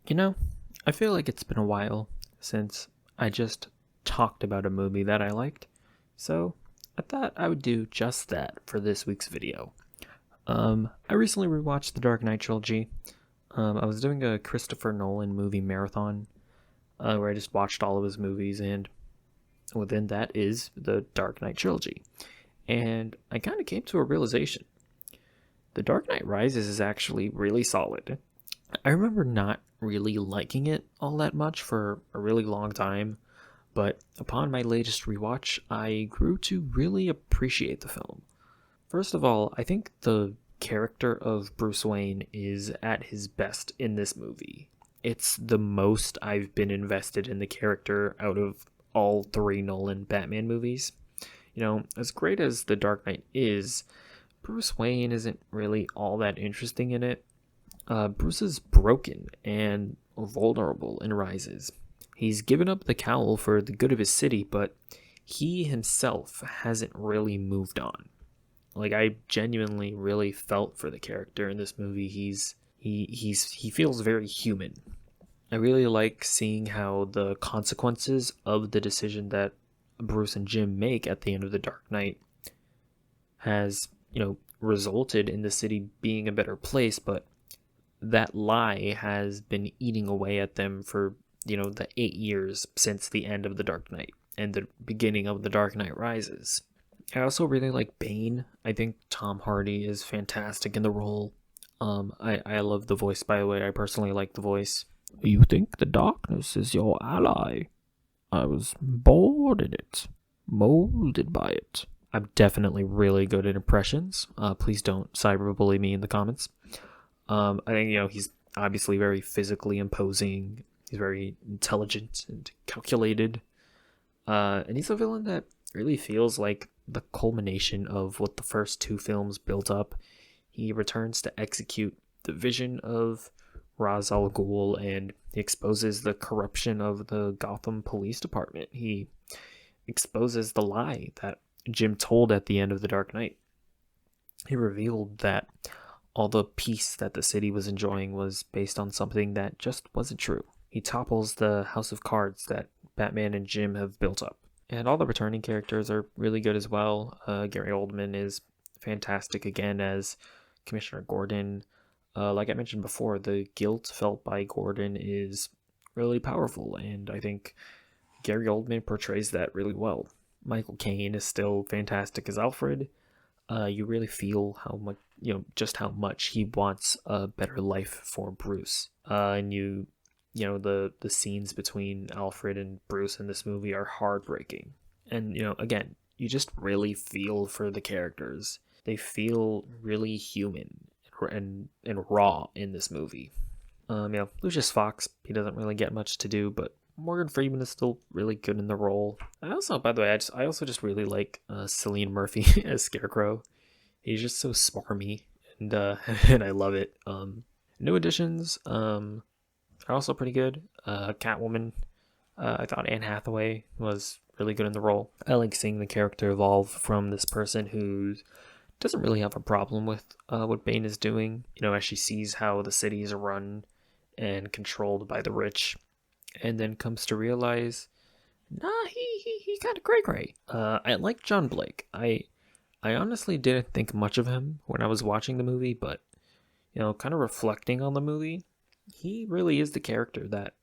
You know, I feel like it's been a while since I just talked about a movie that I liked, so I thought I would do just that for this week's video. I recently rewatched the Dark Knight trilogy. I was doing a Christopher Nolan movie marathon where I just watched all of his movies, and within that is the Dark Knight trilogy. And I kind of came to a realization. The Dark Knight Rises is actually really solid. I remember not really liking it all that much for a really long time, but upon my latest rewatch, I grew to really appreciate the film. First of all, I think the character of Bruce Wayne is at his best in this movie. It's the most I've been invested in the character out of all three Nolan Batman movies. As great as The Dark Knight is, Bruce Wayne isn't really all that interesting in it. Bruce is broken and vulnerable in Rises. He's given up the cowl for the good of his city, but he himself hasn't really moved on. Like, I genuinely really felt for the character in this movie. He feels very human. I really like seeing how the consequences of the decision that Bruce and Jim make at the end of The Dark Knight has, resulted in the city being a better place, but that lie has been eating away at them for, the 8 years since the end of The Dark Knight and the beginning of The Dark Knight Rises. I also really like Bane. I think Tom Hardy is fantastic in the role. I love the voice, by the way. I personally like the voice. You think the darkness is your ally? I was born in it, molded by it. I'm definitely really good at impressions. Please don't cyberbully me in the comments. I think, he's obviously very physically imposing. He's very intelligent and calculated. And he's a villain that really feels like the culmination of what the first two films built up. He returns to execute the vision of Ra's al Ghul, and he exposes the corruption of the Gotham Police Department. He exposes the lie that Jim told at the end of The Dark Knight. He revealed that all the peace that the city was enjoying was based on something that just wasn't true. He topples the house of cards that Batman and Jim have built up. And all the returning characters are really good as well. Gary Oldman is fantastic again as Commissioner Gordon. Like I mentioned before, the guilt felt by Gordon is really powerful, and I think Gary Oldman portrays that really well. Michael Caine is still fantastic as Alfred. You really feel how much, just how much he wants a better life for Bruce. And the scenes between Alfred and Bruce in this movie are heartbreaking. And, again, you just really feel for the characters. They feel really human and raw in this movie. Lucius Fox, he doesn't really get much to do, but Morgan Freeman is still really good in the role. I also, by the way, I also just really like Cillian Murphy as Scarecrow. He's just so smarmy, and and I love it. New additions are also pretty good. Catwoman, I thought Anne Hathaway was really good in the role. I like seeing the character evolve from this person who doesn't really have a problem with what Bane is doing, as she sees how the city is run and controlled by the rich, and then comes to realize, nah, he kind of cray-cray. I like John Blake. I honestly didn't think much of him when I was watching the movie, but, kind of reflecting on the movie, he really is the character that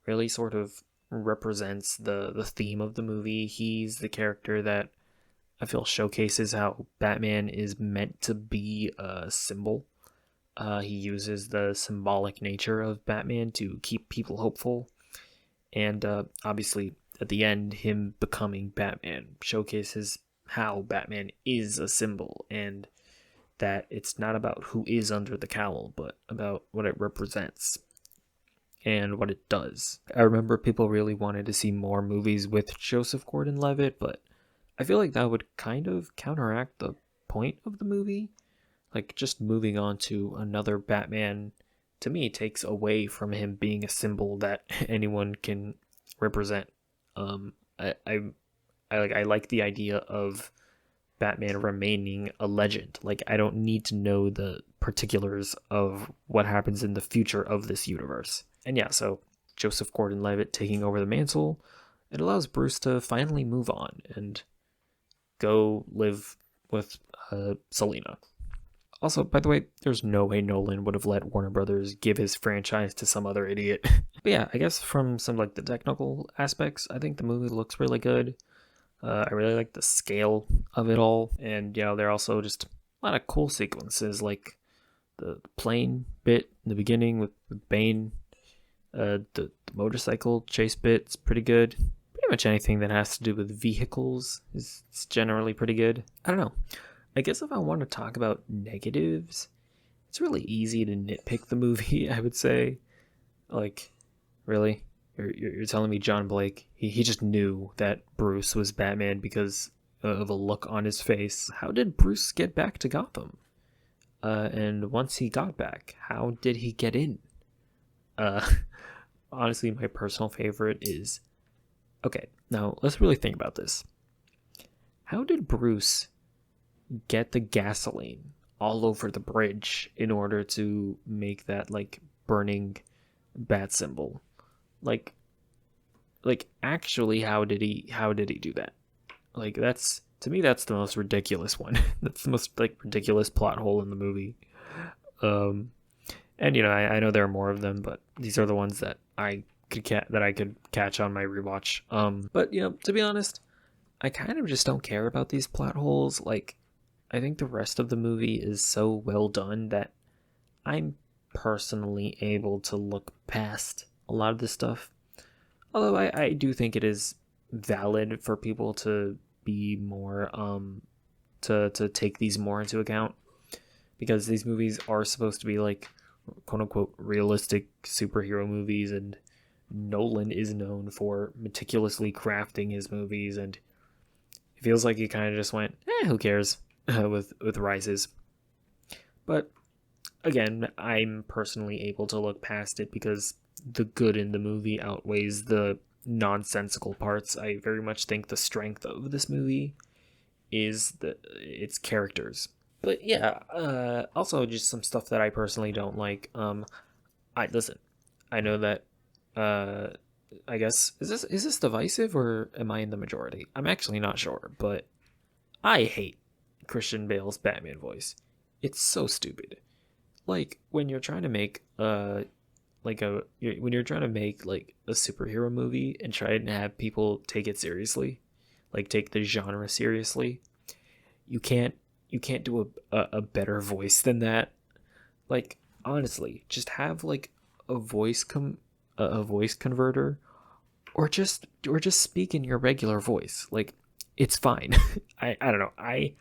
really sort of represents the theme of the movie. He's the character that I feel showcases how Batman is meant to be a symbol. He uses the symbolic nature of Batman to keep people hopeful. And obviously, at the end, him becoming Batman showcases how Batman is a symbol, and that it's not about who is under the cowl, but about what it represents and what it does. I remember people really wanted to see more movies with Joseph Gordon-Levitt, but I feel like that would kind of counteract the point of the movie. Like, just moving on to another Batman, to me, takes away from him being a symbol that anyone can represent. I like the idea of Batman remaining a legend. Like, I don't need to know the particulars of what happens in the future of this universe. And yeah, so Joseph Gordon-Levitt taking over the mantle, it allows Bruce to finally move on and go live with Selina. Also, by the way, there's no way Nolan would have let Warner Brothers give his franchise to some other idiot. But yeah, I guess from some like the technical aspects, I think the movie looks really good. I really like the scale of it all, and there are also just a lot of cool sequences, like the plane bit in the beginning with Bane. The motorcycle chase bit's pretty good. Pretty much anything that has to do with vehicles is generally pretty good. I don't know. I guess if I want to talk about negatives, it's really easy to nitpick the movie, I would say. Like, really? You're telling me John Blake, he just knew that Bruce was Batman because of a look on his face. How did Bruce get back to Gotham? And once he got back, how did he get in? Honestly, my personal favorite is... Okay, now let's really think about this. How did Bruce get the gasoline all over the bridge in order to make that, like, burning bat symbol? Like actually, how did he do that? Like, that's, to me, that's the most ridiculous one. That's the most, like, ridiculous plot hole in the movie. And I know there are more of them, but these are the ones that I could catch on my rewatch. But to be honest, I kind of just don't care about these plot holes. Like, I think the rest of the movie is so well done that I'm personally able to look past a lot of this stuff. Although I do think it is valid for people to be more to take these more into account, because these movies are supposed to be like quote unquote realistic superhero movies, and Nolan is known for meticulously crafting his movies, and it feels like he kind of just went, who cares, with Rises. But again, I'm personally able to look past it because the good in the movie outweighs the nonsensical parts. I very much think the strength of this movie is its characters. But yeah, also just some stuff that I personally don't like. I know that I guess is this divisive, or am I in the majority? I'm actually not sure, but I hate Christian Bale's Batman voice. It's so stupid. Like, when you're trying to make when you're trying to make like a superhero movie and try to have people take it seriously, like take the genre seriously, you can't do a better voice than that. Like, honestly, just have like a voice converter, or just speak in your regular voice. Like, it's fine. I don't know. I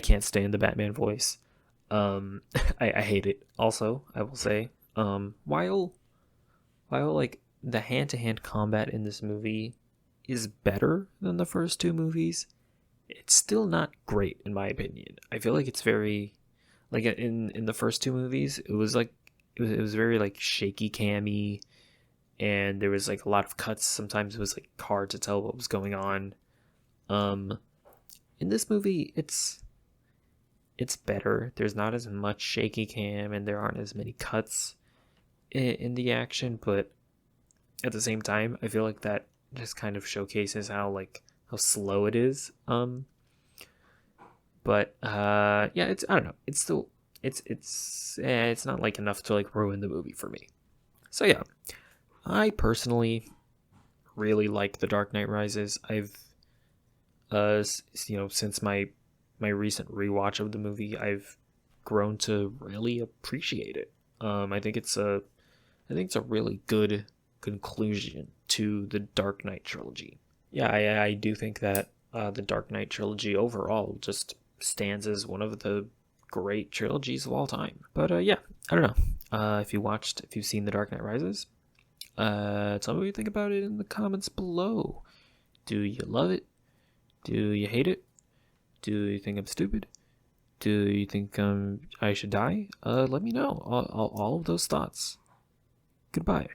can't stand the Batman voice. I hate it. Also, I will say, while like the hand-to-hand combat in this movie is better than the first two movies, it's still not great in my opinion. I feel like it's very, like, in the first two movies, it was very like shaky cammy, and there was like a lot of cuts. Sometimes it was like hard to tell what was going on. In this movie, it's better. There's not as much shaky cam, and there aren't as many cuts in the action, but at the same time, I feel like that just kind of showcases how slow it is. But yeah, I don't know. It's still it's not like enough to like ruin the movie for me. So yeah, I personally really like The Dark Knight Rises. I've since my recent rewatch of the movie, I've grown to really appreciate it. I think it's a really good conclusion to the Dark Knight trilogy. Yeah, I do think that the Dark Knight trilogy overall just stands as one of the great trilogies of all time. But yeah, I don't know. If you've seen The Dark Knight Rises, tell me what you think about it in the comments below. Do you love it? Do you hate it? Do you think I'm stupid? Do you think I should die? Let me know all of those thoughts. Goodbye.